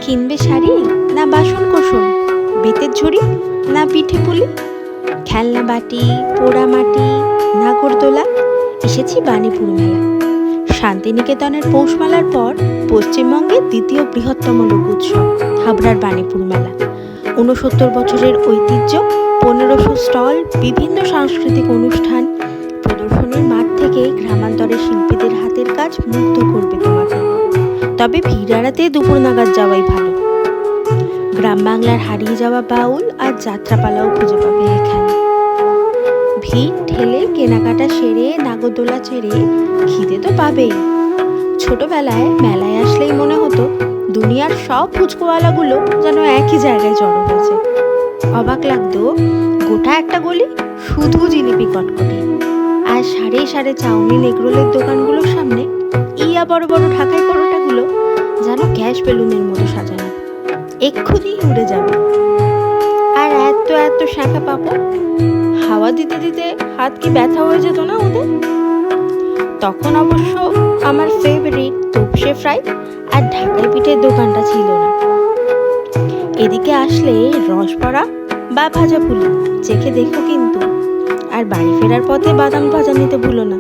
কিনবে শাড়ি না বাসন কোসন, বেতের ঝুড়ি না পিঠে পুলি, খেলনা বাটি পোড়া মাটি নাগরদোলা। এসেছি বাণীপুর মেলা। শান্তিনিকেতনের পৌষ মেলার পর পশ্চিমবঙ্গের দ্বিতীয় বৃহত্তম লোক উৎসব হাবড়ার বাণীপুর মেলা। ৬৯ বছরের ঐতিহ্য, ১৫০০ স্টল, বিভিন্ন সাংস্কৃতিক অনুষ্ঠান, প্রদর্শনীর মাঠ থেকে গ্রামান্তরের শিল্পীদের হাতের কাজ মুগ্ধ করবে তোমাকে। তবে ভিড় এড়াতে দুপুর নাগাদ যাওয়াই ভালো। গ্রাম বাংলার হারিয়ে যাওয়া বাউল আর যাত্রাপালাও খুঁজে পাবে এখানে। ভিড় ঠেলে কেনাকাটা সেরে নাগরদোলা ছেড়ে খিদে তো পাবেই। ছোটবেলায় মেলায় আসলেই মনে হতো দুনিয়ার সব ফুচকোওয়ালাগুলো যেন একই জায়গায় জড়ো হয়েছে। অবাক লাগতো গোটা একটা গলি শুধু জিলিপি কটকটি, আর সারি সারি চাউমিন এগরোলের দোকানগুলোর সামনে ইয়া বড় বড় ঢাকাই পরোটাগুলো যেন গ্যাস বেলুনের মতো সাজানো, এক্ষুনি উড়ে যাবে। আর এত এত শাঁখা পাপড়, হাওয়া দিতে দিতে হাত কি ব্যথা হয়ে যেত না ওদের? তখন অবশ্য আমার ফেভারিট তোপসে ফ্রাই আর ঢাকাই পিঠের দোকানটা ছিল না। এদিকে আসলে রসবড়া বা ভাজা পুলি চেখে দেখো কিন্তু। আর বাড়ি ফেরার পথে বাদাম ভাজা নিতে ভুলো না।